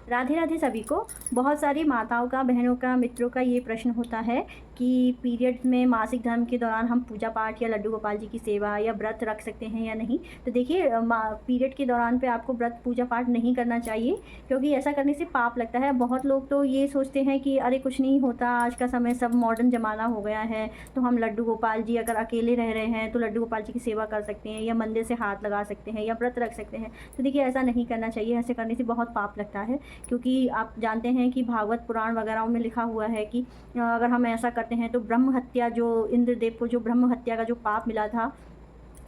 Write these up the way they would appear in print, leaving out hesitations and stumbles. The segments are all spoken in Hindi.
राधे राधे सभी को। बहुत सारी माताओं का, बहनों का, मित्रों का ये प्रश्न होता है कि पीरियड्स में मासिक धर्म के दौरान हम पूजा पाठ या लड्डू गोपाल जी की सेवा या व्रत रख सकते हैं या नहीं। तो देखिए, पीरियड के दौरान पे आपको व्रत पूजा पाठ नहीं करना चाहिए, क्योंकि ऐसा करने से पाप लगता है। बहुत लोग तो ये सोचते हैं कि अरे कुछ नहीं होता, आज का समय सब मॉडर्न ज़माना हो गया है, तो हम लड्डू गोपाल जी अगर अकेले रह रहे हैं तो लड्डू गोपाल जी की सेवा कर सकते हैं या मंदिर से हाथ लगा सकते हैं या व्रत रख सकते हैं। तो देखिए, ऐसा नहीं करना चाहिए। ऐसे करने से बहुत पाप लगता है, क्योंकि आप जानते हैं कि भागवत पुराण वगैरह में लिखा हुआ है कि अगर हम ऐसा करते हैं तो ब्रह्म हत्या, जो इंद्रदेव को जो ब्रह्म हत्या का जो पाप मिला था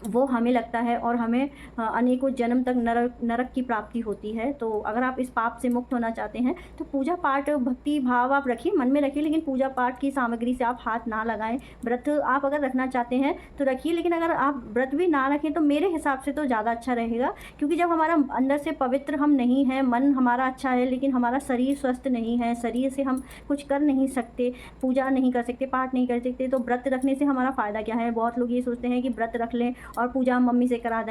वो हमें लगता है और हमें अनेकों जन्म तक नरक की प्राप्ति होती है। तो अगर आप इस पाप से मुक्त होना चाहते हैं तो पूजा पाठ, भक्ति भाव आप रखिए, मन में रखिए, लेकिन पूजा पाठ की सामग्री से आप हाथ ना लगाएं। व्रत आप अगर रखना चाहते हैं तो रखिए, लेकिन अगर आप व्रत भी ना रखें तो मेरे हिसाब से तो ज़्यादा अच्छा रहेगा, क्योंकि जब हमारा अंदर से पवित्र हम नहीं हैं, मन हमारा अच्छा है लेकिन हमारा शरीर स्वस्थ नहीं है, शरीर से हम कुछ कर नहीं सकते, पूजा नहीं कर सकते, पाठ नहीं कर सकते, तो व्रत रखने से हमारा फ़ायदा क्या है। बहुत लोग ये सोचते हैं कि व्रत रख लें और पूजा हम मम्मी से करा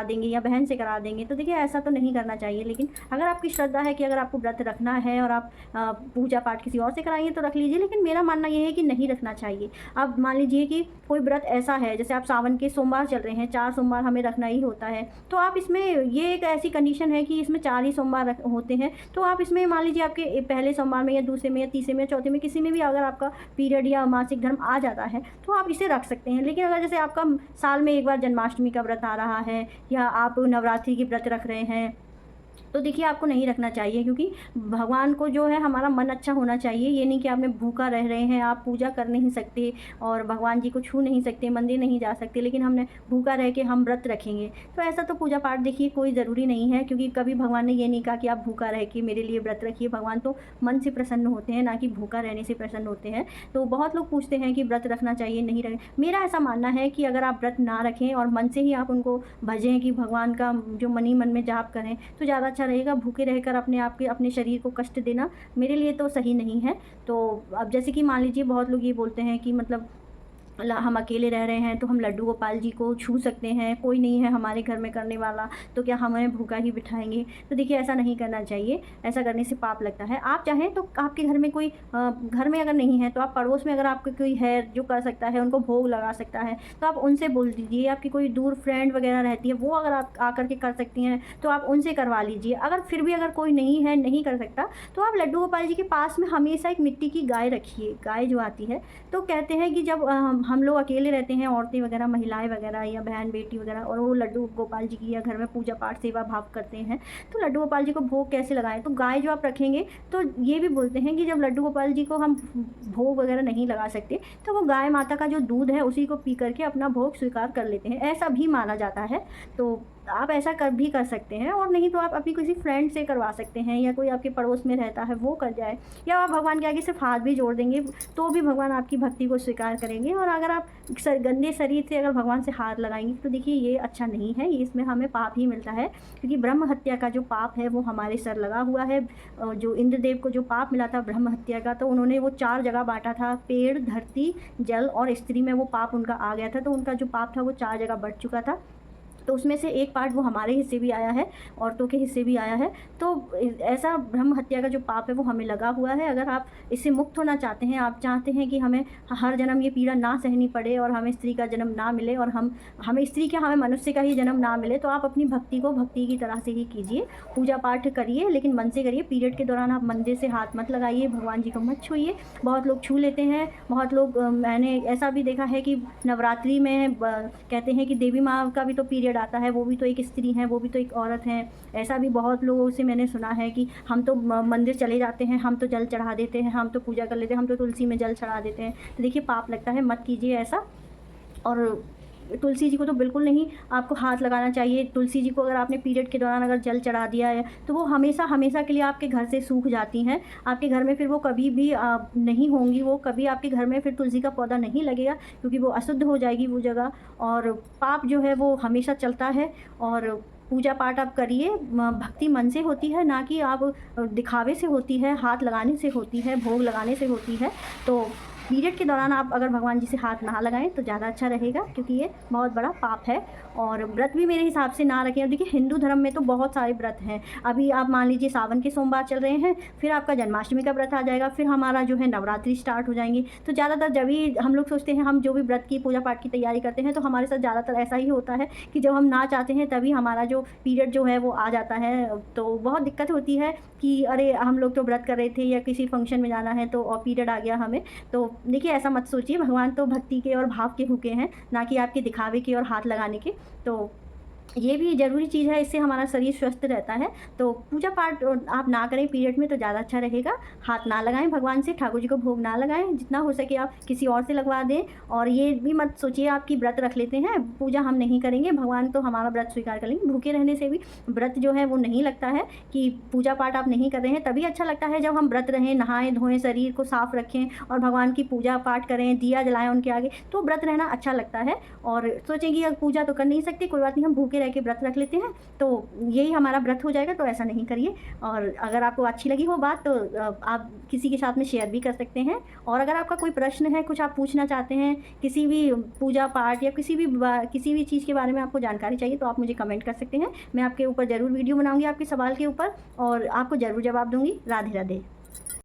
देंगे या बहन से करा देंगे। तो देखिए, ऐसा तो नहीं करना चाहिए। लेकिन अगर आपकी श्रद्धा है कि अगर आपको व्रत रखना है और आप पूजा पाठ किसी और से कराएंगे तो रख लीजिए, लेकिन मेरा मानना ये है कि नहीं रखना चाहिए। अब मान लीजिए कि कोई व्रत ऐसा है, जैसे आप सावन के सोमवार चल रहे हैं, 4 सोमवार हमें रखना ही होता है, तो आप इसमें, ये एक ऐसी कंडीशन है कि इसमें 4 ही सोमवार होते हैं, तो आप इसमें मान लीजिए आपके पहले सोमवार में या दूसरे में या तीसरे में या चौथे में, किसी में भी अगर आपका पीरियड या मासिक धर्म आ जाता है तो आप इसे रख सकते हैं। लेकिन अगर जैसे आपका साल में एक बार जन्माष्टमी का व्रत आ रहा है या आप नवरात्रि की व्रत रख रहे हैं, तो देखिए आपको नहीं रखना चाहिए, क्योंकि भगवान को जो है हमारा मन अच्छा होना चाहिए। ये नहीं कि आपने भूखा रह रहे हैं, आप पूजा कर नहीं सकते और भगवान जी को छू नहीं सकते, मंदिर नहीं जा सकते, लेकिन हमने भूखा रह के हम व्रत रखेंगे, तो ऐसा तो पूजा पाठ देखिए कोई ज़रूरी नहीं है, क्योंकि कभी भगवान ने ये नहीं कहा कि आप भूखा रह के मेरे लिए व्रत रखिए। भगवान तो मन से प्रसन्न होते हैं, ना कि भूखा रहने से प्रसन्न होते हैं। तो बहुत लोग पूछते हैं कि व्रत रखना चाहिए, नहीं रखें। मेरा ऐसा मानना है कि अगर आप व्रत ना रखें और मन से ही आप उनको भजें, कि भगवान का जो मन में जाप करें, तो ज़्यादा अच्छा रहेगा। भूखे रहकर अपने शरीर को कष्ट देना मेरे लिए तो सही नहीं है। तो अब जैसे कि मान लीजिए, बहुत लोग ये बोलते हैं कि मतलब हम अकेले रह रहे हैं तो हम लड्डू गोपाल जी को छू सकते हैं, कोई नहीं है हमारे घर में करने वाला, तो क्या हमें भूखा ही बिठाएंगे। तो देखिए, ऐसा नहीं करना चाहिए, ऐसा करने से पाप लगता है। आप चाहें तो आपके घर में कोई घर में अगर नहीं है तो आप पड़ोस में अगर आपके कोई है जो कर सकता है, उनको भोग लगा सकता है, तो आप उनसे बोल दीजिए। आपकी कोई दूर फ्रेंड वगैरह रहती है, वो अगर आप आकर के कर सकती हैं तो आप उनसे करवा लीजिए। अगर फिर भी अगर कोई नहीं है, नहीं कर सकता, तो आप लड्डू गोपाल जी के पास में हमेशा एक मिट्टी की गाय रखिए। गाय जो आती है, तो कहते हैं कि जब हम लोग अकेले रहते हैं, औरतें वगैरह, महिलाएं वगैरह या बहन बेटी वगैरह, और वो लड्डू गोपाल जी की या घर में पूजा पाठ सेवा भाव करते हैं, तो लड्डू गोपाल जी को भोग कैसे लगाएं। तो गाय जो आप रखेंगे, तो ये भी बोलते हैं कि जब लड्डू गोपाल जी को हम भोग वगैरह नहीं लगा सकते, तो वो गाय माता का जो दूध है उसी को पी करके अपना भोग स्वीकार कर लेते हैं, ऐसा भी माना जाता है। तो आप ऐसा कर सकते हैं, और नहीं तो आप अपनी किसी फ्रेंड से करवा सकते हैं, या कोई आपके पड़ोस में रहता है वो कर जाए, या आप भगवान के आगे सिर्फ हाथ भी जोड़ देंगे तो भी भगवान आपकी भक्ति को स्वीकार करेंगे। और अगर आप गंदे शरीर से अगर भगवान से हाथ लगाएंगे तो देखिए, ये अच्छा नहीं है, ये इसमें हमें पाप ही मिलता है, क्योंकि ब्रह्म हत्या का जो पाप है वो हमारे सर लगा हुआ है। जो इंद्रदेव को जो पाप मिला था ब्रह्म हत्या का, तो उन्होंने वो 4 जगह बांटा था, पेड़, धरती, जल और स्त्री में वो पाप उनका आ गया था, तो उनका जो पाप था वो 4 जगह बढ़ चुका था। तो उसमें से एक पार्ट वो हमारे हिस्से भी आया है, औरतों के हिस्से भी आया है। तो ऐसा ब्रह्म हत्या का जो पाप है वो हमें लगा हुआ है। अगर आप इससे मुक्त होना चाहते हैं, आप चाहते हैं कि हमें हर जन्म ये पीड़ा ना सहनी पड़े और हमें स्त्री का जन्म ना मिले, और हमें स्त्री क्या, हमें मनुष्य का ही जन्म ना मिले, तो आप अपनी भक्ति को भक्ति की तरह से ही कीजिए, पूजा पाठ करिए, लेकिन मन से करिए। पीरियड के दौरान आप मंदिर से हाथ मत लगाइए, भगवान जी को मत छूइए। बहुत लोग छू लेते हैं, बहुत लोग, मैंने ऐसा भी देखा है कि नवरात्रि में कहते हैं कि देवी माँ का भी तो पीरियड आता है, वो भी तो एक स्त्री हैं, वो भी तो एक औरत हैं। ऐसा भी बहुत लोगों से मैंने सुना है कि हम तो मंदिर चले जाते हैं, हम तो जल चढ़ा देते हैं, हम तो पूजा कर लेते हैं, हम तो तुलसी में जल चढ़ा देते हैं। तो देखिए, पाप लगता है, मत कीजिए ऐसा। और तुलसी जी को तो बिल्कुल नहीं आपको हाथ लगाना चाहिए। तुलसी जी को अगर आपने पीरियड के दौरान अगर जल चढ़ा दिया है तो वो हमेशा हमेशा के लिए आपके घर से सूख जाती हैं, आपके घर में फिर वो कभी भी नहीं होंगी, वो कभी आपके घर में फिर तुलसी का पौधा नहीं लगेगा, क्योंकि वो अशुद्ध हो जाएगी वो जगह, और पाप जो है वो हमेशा चलता है। और पूजा पाठ आप करिए, भक्ति मन से होती है, ना कि आप दिखावे से होती है, हाथ लगाने से होती है, भोग लगाने से होती है। तो पीरियड के दौरान आप अगर भगवान जी से हाथ ना लगाएँ तो ज़्यादा अच्छा रहेगा, क्योंकि ये बहुत बड़ा पाप है। और व्रत भी मेरे हिसाब से ना रखें। अब देखिए हिंदू धर्म में तो बहुत सारे व्रत हैं। अभी आप मान लीजिए सावन के सोमवार चल रहे हैं, फिर आपका जन्माष्टमी का व्रत आ जाएगा, फिर हमारा जो है नवरात्रि स्टार्ट हो जाएँगी। तो ज़्यादातर जब भी हम लोग सोचते हैं, हम जो भी व्रत की पूजा पाठ की तैयारी करते हैं, तो हमारे साथ ज़्यादातर ऐसा ही होता है कि जब हम ना चाहते हैं तभी हमारा जो पीरियड जो है वो आ जाता है। तो बहुत दिक्कत होती है कि अरे हम लोग तो व्रत कर रहे थे या किसी फंक्शन में जाना है तो और पीरियड आ गया हमें। तो देखिए ऐसा मत सोचिए, भगवान तो भक्ति के और भाव के भूखे हैं, ना कि आपके दिखावे के और हाथ लगाने के। तो ये भी ज़रूरी चीज़ है, इससे हमारा शरीर स्वस्थ रहता है। तो पूजा पाठ आप ना करें पीरियड में तो ज़्यादा अच्छा रहेगा। हाथ ना लगाएँ भगवान से, ठाकुर जी को भोग ना लगाएँ, जितना हो सके आप किसी और से लगवा दें। और ये भी मत सोचिए आप कि व्रत रख लेते हैं, पूजा हम नहीं करेंगे, भगवान तो हमारा व्रत स्वीकार कर लेंगे। भूखे रहने से भी व्रत जो है वो नहीं लगता है। कि पूजा पाठ आप नहीं कर रहे हैं, तभी अच्छा लगता है जब हम व्रत रहें, नहाएँ-धोएँ, शरीर को साफ रखें और भगवान की पूजा पाठ करें, दिया जलाएँ उनके आगे, तो व्रत रहना अच्छा लगता है। और सोचें कि अब पूजा तो कर नहीं सकते, कोई बात नहीं, हम भूखे रह के व्रत रख लेते हैं, तो यही हमारा व्रत हो जाएगा। तो ऐसा नहीं करिए। और अगर आपको अच्छी लगी हो बात तो आप किसी के साथ में शेयर भी कर सकते हैं। और अगर आपका कोई प्रश्न है, कुछ आप पूछना चाहते हैं, किसी भी पूजा पाठ या किसी भी चीज़ के बारे में आपको जानकारी चाहिए, तो आप मुझे कमेंट कर सकते हैं। मैं आपके ऊपर ज़रूर वीडियो बनाऊँगी आपके सवाल के ऊपर और आपको ज़रूर जवाब दूँगी। राधे राधे।